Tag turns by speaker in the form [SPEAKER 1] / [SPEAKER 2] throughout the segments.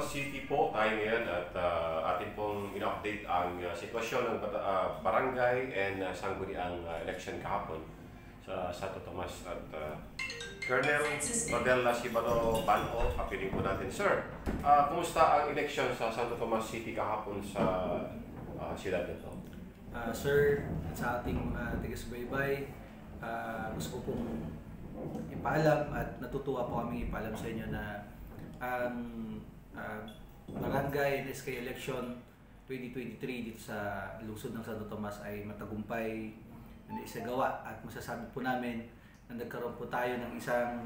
[SPEAKER 1] Tomas City po tayo ngayon at atin pong in-update ang sitwasyon ng barangay and sangguniang election kahapon sa Santo Tomas at Colonel Rodel Nascibano Banco, kapiling po natin. Sir, kumusta ang election sa Santo Tomas City kahapon sa siyudad nito?
[SPEAKER 2] Sir, sa ating taga-subaybay, gusto ko pong ipaalam at natutuwa po kami ipaalam sa inyo na ang Barangay and SK Election 2023 dito sa lungsod ng Santo Tomas ay matagumpay na isagawa at masasabi po namin na nagkaroon po tayo ng isang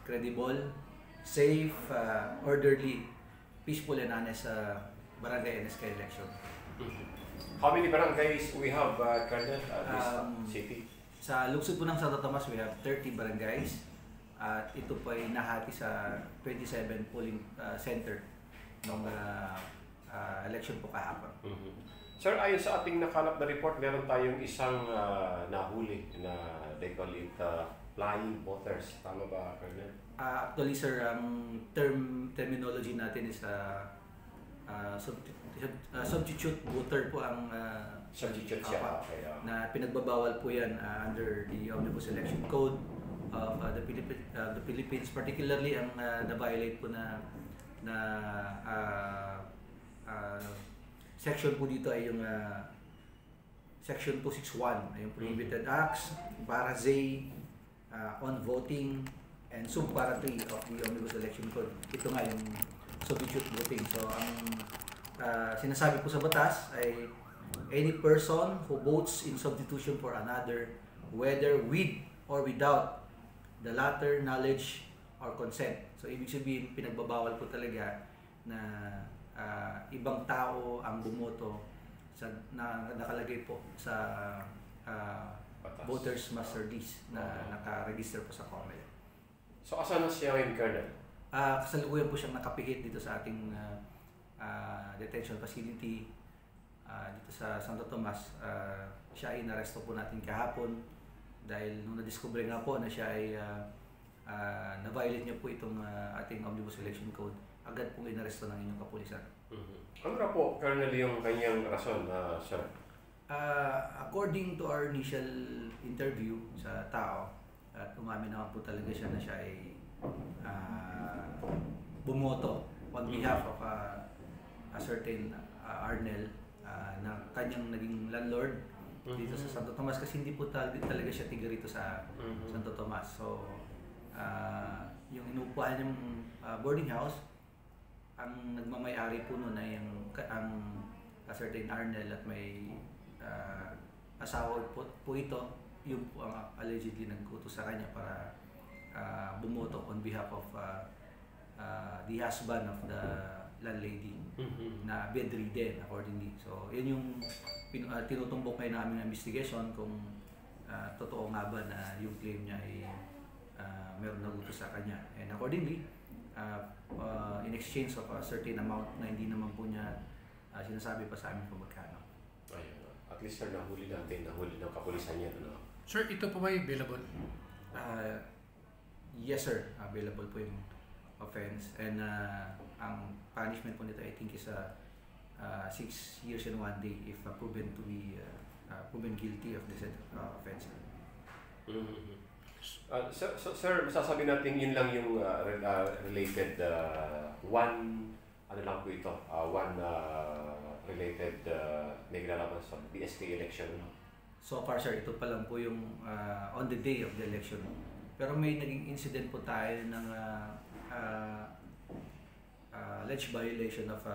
[SPEAKER 2] credible, safe, orderly, peaceful and honest Barangay and SK Election.
[SPEAKER 1] How many barangays we have, Colonel, at this city?
[SPEAKER 2] Sa lungsod po ng Santo Tomas, we have 30 barangays at ito po ay nahati sa 27 polling center ng election po kahapon.
[SPEAKER 1] Sir, ayon sa ating nakalap na report, meron tayong isang nahuli na they call it flying voters. Tama ba, Colonel?
[SPEAKER 2] Actually, sir, ang terminology natin is substitute voter po ang
[SPEAKER 1] substitute siya. Okay,
[SPEAKER 2] na pinagbabawal po yan under the Omnibus Election Code of the Philippines, particularly ang na-violate po na section po dito ay yung section 261 ay yung prohibited acts, para Z, on voting, and sub-para 3 of the Omnibus Election Code. Ito nga yung substitute voting. So ang sinasabi po sa batas ay any person who votes in substitution for another, whether with or without the latter knowledge or consent. So ibig sabihin, pinagbabawal po talaga na ibang tao ang bumoto sa nakalagay po sa voters master list na naka-register po sa COMELEC.
[SPEAKER 1] So asan na siya ngayon, Colonel?
[SPEAKER 2] Kasalukuyan po siyang nakapihit dito sa ating detention facility dito sa Santo Tomas. Siya ay naresto po natin kahapon dahil nung na-discover nga po na siya ay na-violate niya po itong ating Omnibus Election Code, agad pong inaresto ng inyong kapulisan.
[SPEAKER 1] Ano na po, Colonel, yung kanyang rason, sir?
[SPEAKER 2] According to our initial interview sa tao, at umamin naman po talaga siya na siya ay bumoto on behalf of a certain Arnel na kanyang naging landlord dito sa Santo Tomas, kasi hindi po talaga siya tiga rito sa Santo Tomas. So yung inuupahan niyang boarding house, ang nagmamay-ari po noon ay ang certain Arnel at may asawa po ito, yung po ang allegedly nag-utos sa kanya para bumoto on behalf of the husband of the landlady na bedridden accordingly. So yun yung tinutumbok ngayon ng aming investigation kung totoo nga ba na yung claim niya ay meron nag-utos sa kanya. And accordingly, in exchange of a certain amount na hindi naman po niya sinasabi pa sa amin kung magkano.
[SPEAKER 1] Ayun. At least, sir, nahuli ng kapulisan niya. No?
[SPEAKER 3] Sir, ito po ba available?
[SPEAKER 2] Yes, sir. Available po yung offense. And ang punishment po nito, I think, is 6 years and 1 day if proven to be proven guilty of this offense.
[SPEAKER 1] Sir, masasabi natin yun lang yung related ano lang po ito, related na ginalaman sa BSK election.
[SPEAKER 2] So far, sir, ito pa lang po yung on the day of the election. Pero may naging incident po tayo ng alleged violation of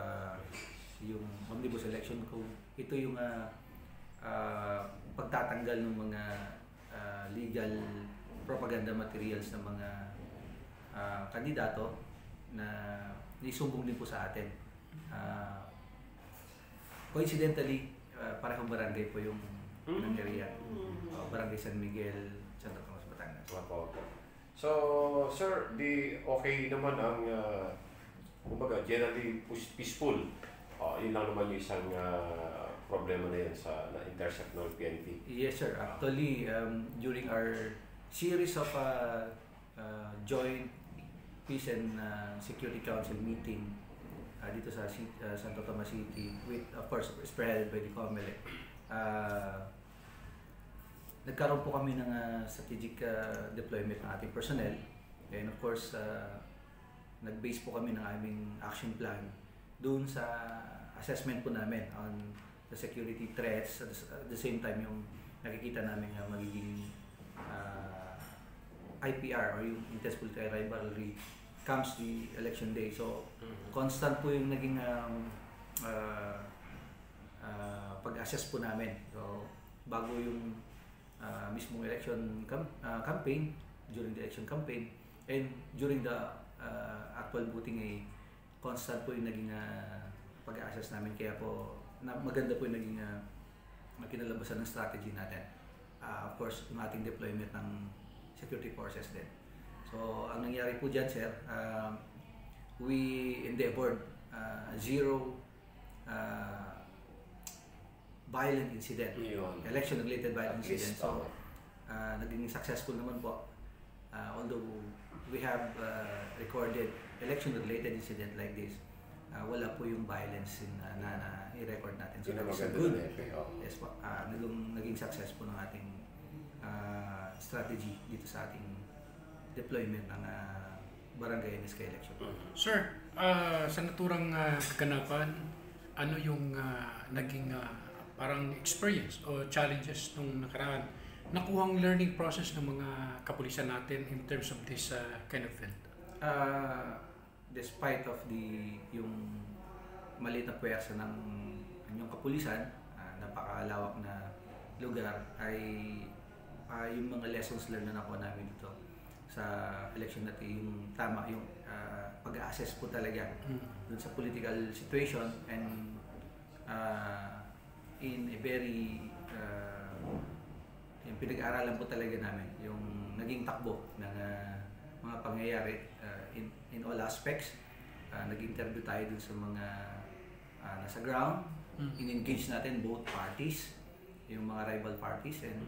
[SPEAKER 2] yung Omnibus Election Code. Ito yung pagtatanggal ng mga legal propaganda materials ng mga kandidato na isumbong din po sa atin. Coincidentally, parehong barangay po yung area. Barangay San Miguel, Santo Tomas, Batangas.
[SPEAKER 1] So, sir, okay naman ang kumbaga, generally peaceful. Yun lang naman yung isang problema na yan sa na-intercept ng PNP.
[SPEAKER 2] Yes, sir. Actually, during our series of joint Peace and Security Council meeting dito sa Santo Tomas City, with of course spearheaded by the COMELEC. Nagkaroon po kami ng strategic deployment ng ating personnel, and of course nag-base po kami ng aming action plan doon sa assessment po namin on the security threats, at the same time yung nakikita namin magiging IPR or yung intense political rivalry comes the election day. So constant po yung naging pag-assess po namin. So bago yung mismong election campaign, during the election campaign, and during the actual voting ay constant po yung naging pag-assess namin. Kaya po maganda po yung naging kinalabasan ng strategy natin. Of course, yung ating deployment ng security forces din. So, ang nangyari po dyan, sir, we endeavored zero violent incident, election-related violent incident. So, naging successful naman po. Although we have recorded election-related incident like this, wala po yung violence na i-record natin. So, that's good. Yes po. Naging successful ng ating strategy dito sa ating deployment ng barangay NSK election.
[SPEAKER 3] Sir, sa naturang kaganapan, ano yung naging parang experience o challenges nung nakaraan? Nakuhang learning process ng mga kapulisan natin in terms of this kind of event?
[SPEAKER 2] Despite of yung maliit na puwersa ng inyong kapulisan, napakalawak na lugar, ay yung mga lessons learned na nakuha namin dito sa election natin, yung tama, yung pag-assess po talaga dun sa political situation, and in a very yung pinag-aaralan po talaga namin yung naging takbo ng mga pangyayari in all aspects. Nag-interview tayo dun sa mga nasa ground, in-engage natin both parties, yung mga rival parties, and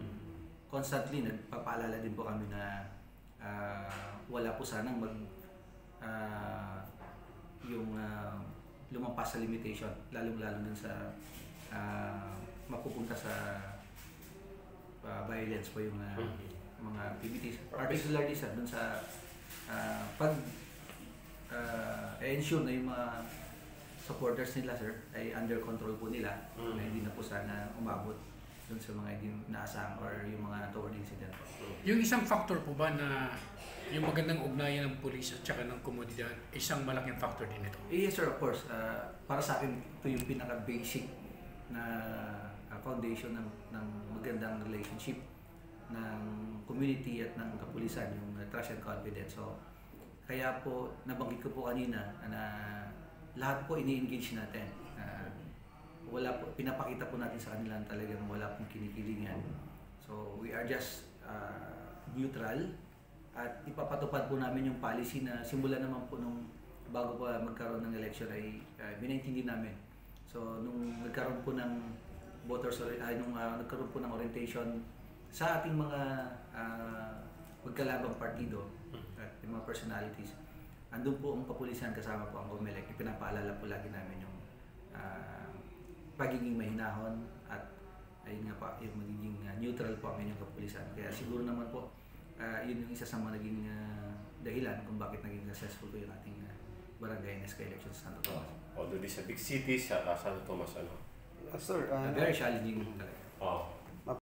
[SPEAKER 2] constantly nagpapaalala din po kami na wala po sanang yung lumampas sa limitation, lalong-lalo dun sa mapupunta sa violence po yung mga activities. Particularly sa dun sa ensure na yung mga supporters nila, sir, ay under control po nila, na hindi na po sana umabot dun sa mga hindi naasang or yung mga toward incident.
[SPEAKER 3] Yung isang factor po ba na yung magandang ugnayan ng pulis at saka ng komunidad, isang malaking factor din ito?
[SPEAKER 2] Yes, sir, of course. Para sa akin, ito yung pinaka-basic na foundation ng magandang relationship ng community at ng kapulisan, yung trust and confidence. So, kaya po, nabanggit ko po kanina na lahat po ini-engage natin. Wala po, pinapakita po natin sa kanila talagang wala pong kinikilingan. So, we are just neutral, at ipapatupad po namin yung policy na simula naman po nung bago pa magkaroon ng election ay binaintindi namin. So, nung nagkaroon po ng nagkaroon po ng orientation sa ating mga magkalabang partido at yung mga personalities, andun po ang kapulisan kasama po ang COMELEC. Pinapaalala po lagi namin yung pagiging mahinahon at ayun nga pa, yung magiging neutral po ang inyong kapulisan. Kaya siguro naman po, yun yung isa sa mga naging dahilan kung bakit naging successful po yung ating barangay NSK election sa Santo Tomas.
[SPEAKER 1] Although di sa big cities, sa Santo Tomas,
[SPEAKER 4] Sir,
[SPEAKER 2] very challenging talaga.
[SPEAKER 1] Oh.